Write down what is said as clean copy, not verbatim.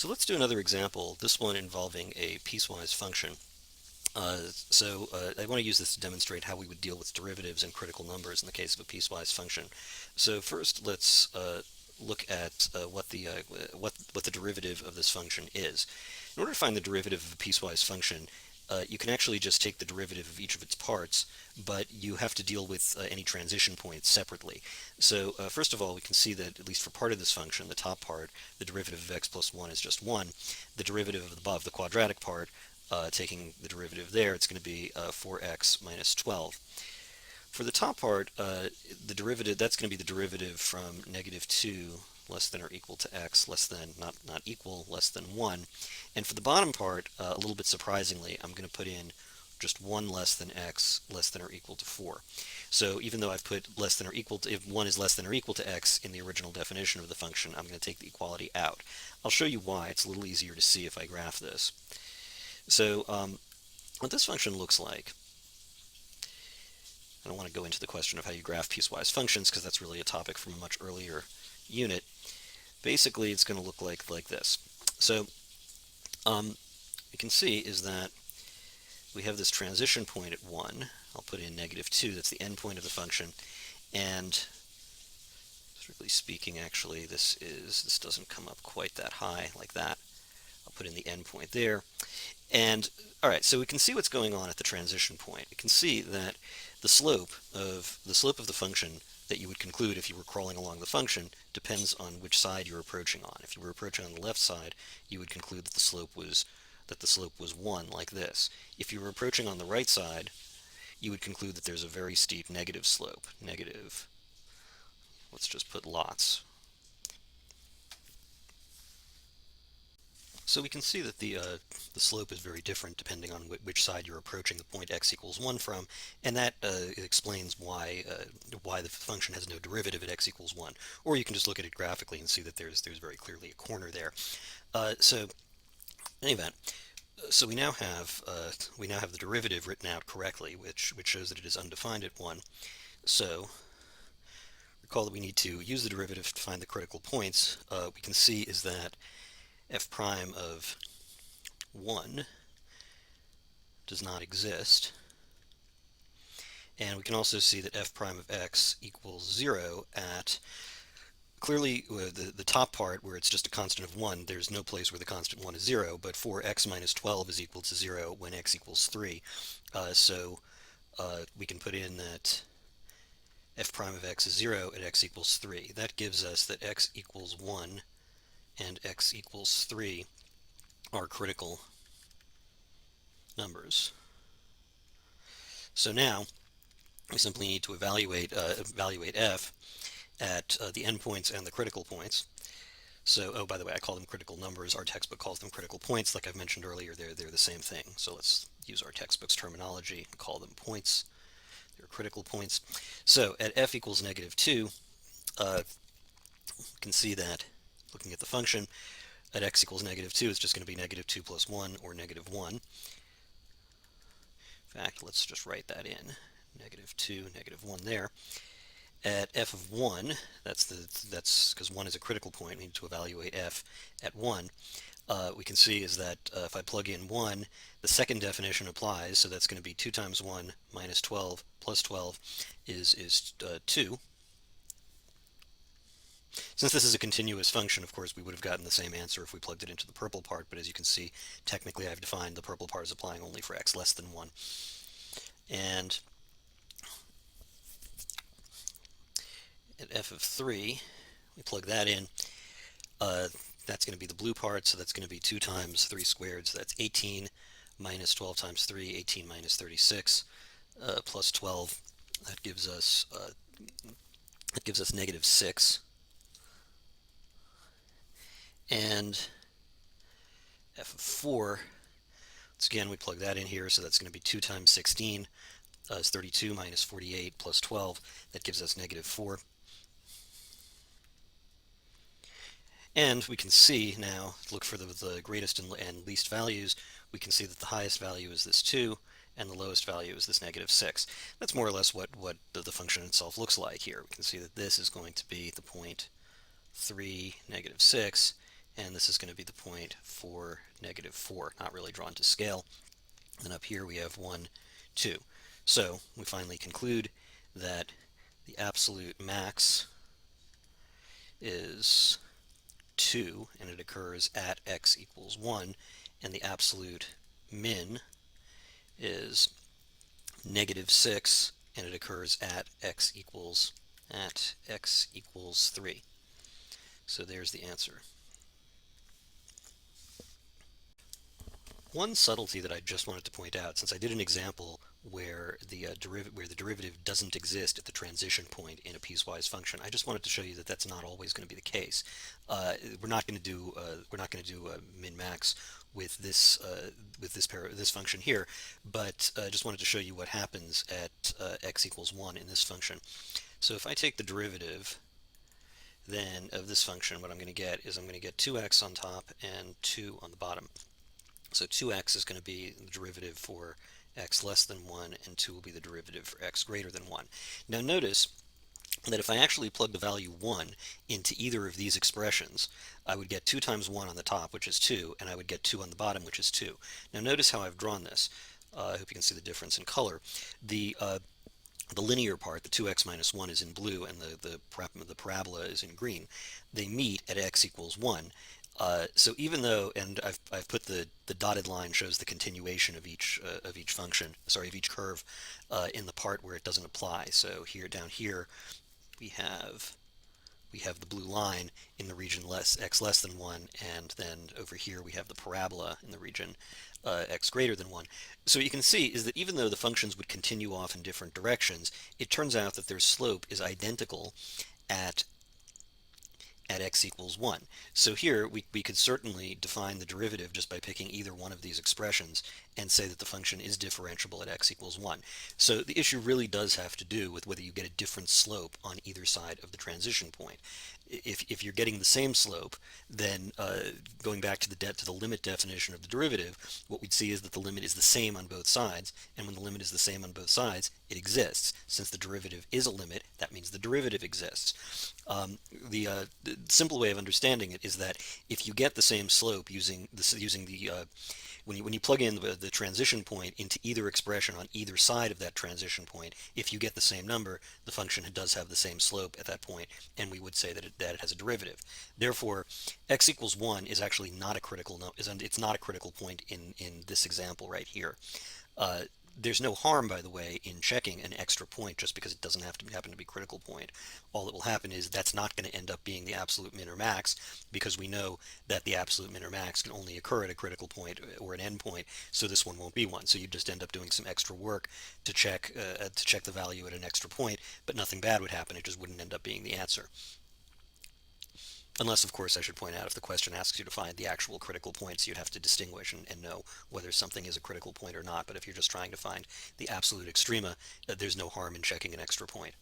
So let's do another example, this one involving a piecewise function. I want to use this to demonstrate how we would deal with derivatives and critical numbers in the case of a piecewise function. So first, let's look at what the derivative of this function is. In order to find the derivative of a piecewise function, you can actually just take the derivative of each of its parts, but you have to deal with any transition points separately. So first of all, we can see that at least for part of this function, the top part, the derivative of x plus 1 is just 1. The derivative of the quadratic part, taking the derivative there, it's going to be 4x minus 12. For the top part, the derivative, that's going to be the derivative from negative 2 less than or equal to x less than, not equal, less than 1. And for the bottom part, a little bit surprisingly, I'm going to put in just 1 less than x less than or equal to 4. So even though I've put less than or equal to, if 1 is less than or equal to x in the original definition of the function, I'm going to take the equality out. I'll show you why. It's a little easier to see if I graph this. So what this function looks like, I don't want to go into the question of how you graph piecewise functions because that's really a topic from a much earlier unit. Basically, it's going to look like this. So you can see is that we have this transition point at 1. I'll put in negative 2. That's the endpoint of the function. And strictly speaking, actually, this doesn't come up quite that high like that. I'll put in the endpoint there. And all right, so we can see what's going on at the transition point. We can see that the slope of the function that you would conclude if you were crawling along the function depends on which side you're approaching on. If you were approaching on the left side, you would conclude that the slope was 1 like this. If you were approaching on the right side, you would conclude that there's a very steep negative slope. Negative, let's just put lots. So we can see that the slope is very different depending on which side you're approaching the point x equals 1 from, and that explains why the function has no derivative at x equals 1. Or you can just look at it graphically and see that there's very clearly a corner there. So in any event, so we now have the derivative written out correctly, which shows that it is undefined at 1. So recall that we need to use the derivative to find the critical points. We can see is that f prime of 1 does not exist. And we can also see that f prime of x equals 0 at, clearly the top part where it's just a constant of 1, there's no place where the constant 1 is 0, but for x minus 12 is equal to 0 when x equals 3. So we can put in that f prime of x is 0 at x equals 3. That gives us that x equals 1 and x equals 3 are critical numbers. So now we simply need to evaluate f at the endpoints and the critical points. So, oh, by the way, I call them critical numbers. Our textbook calls them critical points. Like I've mentioned earlier, they're the same thing. So let's use our textbook's terminology and call them points. They're critical points. So at f equals negative 2, you can see that looking at the function, at x equals negative 2, it's just going to be negative 2 plus 1, or negative 1. In fact, let's just write that in. Negative 2, negative 1 there. At f of 1, that's because 1 is a critical point, we need to evaluate f at 1. We can see is that if I plug in 1, the second definition applies, so that's going to be 2 times 1 minus 12 plus 12 is 2. Since this is a continuous function, of course, we would have gotten the same answer if we plugged it into the purple part, but as you can see, technically I've defined the purple part as applying only for x less than 1. And at f of 3, we plug that in. That's going to be the blue part, so that's going to be 2 times 3 squared, so that's 18 minus 12 times 3, 18 minus 36, plus 12. That gives us negative 6. And f of 4, once again, we plug that in here, so that's going to be 2 times 16 is 32 minus 48 plus 12. That gives us negative 4. And we can see now, look for the greatest and least values, we can see that the highest value is this 2, and the lowest value is this negative 6. That's more or less what the function itself looks like here. We can see that this is going to be the point 3, negative 6, and this is going to be the point for -4, not really drawn to scale. And up here we have 1, 2. So we finally conclude that the absolute max is 2, and it occurs at x equals 1, and the absolute min is -6, and it occurs at x equals 3. So there's the answer. One subtlety that I just wanted to point out, since I did an example where the derivative doesn't exist at the transition point in a piecewise function, I just wanted to show you that that's not always going to be the case. We're not going to do min max with this function here, but I just wanted to show you what happens at x equals 1 in this function. So if I take the derivative then of this function, what I'm going to get is I'm going to get 2x on top and 2 on the bottom. So 2x is going to be the derivative for x less than 1, and 2 will be the derivative for x greater than 1. Now notice that if I actually plug the value 1 into either of these expressions, I would get 2 times 1 on the top, which is 2, and I would get 2 on the bottom, which is 2. Now notice how I've drawn this. I hope you can see the difference in color. The linear part, the 2x minus 1, is in blue, and the parabola is in green. They meet at x equals 1. So even though, and I've put the dotted line shows the continuation of each function, sorry, of each curve in the part where it doesn't apply. So here, down here, we have the blue line in the region x less than 1, and then over here we have the parabola in the region x greater than 1. So what you can see is that even though the functions would continue off in different directions, it turns out that their slope is identical at x equals 1. So here we could certainly define the derivative just by picking either one of these expressions and say that the function is differentiable at x equals 1. So the issue really does have to do with whether you get a different slope on either side of the transition point. If you're getting the same slope, then going back to the limit definition of the derivative, what we'd see is that the limit is the same on both sides, and when the limit is the same on both sides, it exists. Since the derivative is a limit, that means the derivative exists. The simple way of understanding it is that if you get the same slope using when you plug in the transition point into either expression on either side of that transition point, if you get the same number, the function does have the same slope at that point, and we would say that it has a derivative. Therefore, x equals 1 is actually not a critical it's not a critical point in this example right here. There's no harm, by the way, in checking an extra point just because it doesn't have to happen to be a critical point. All that will happen is that's not going to end up being the absolute min or max, because we know that the absolute min or max can only occur at a critical point or an endpoint, so this one won't be one. So you just end up doing some extra work to check the value at an extra point, but nothing bad would happen. It just wouldn't end up being the answer. Unless, of course, I should point out, if the question asks you to find the actual critical points, you'd have to distinguish and know whether something is a critical point or not. But if you're just trying to find the absolute extrema, there's no harm in checking an extra point.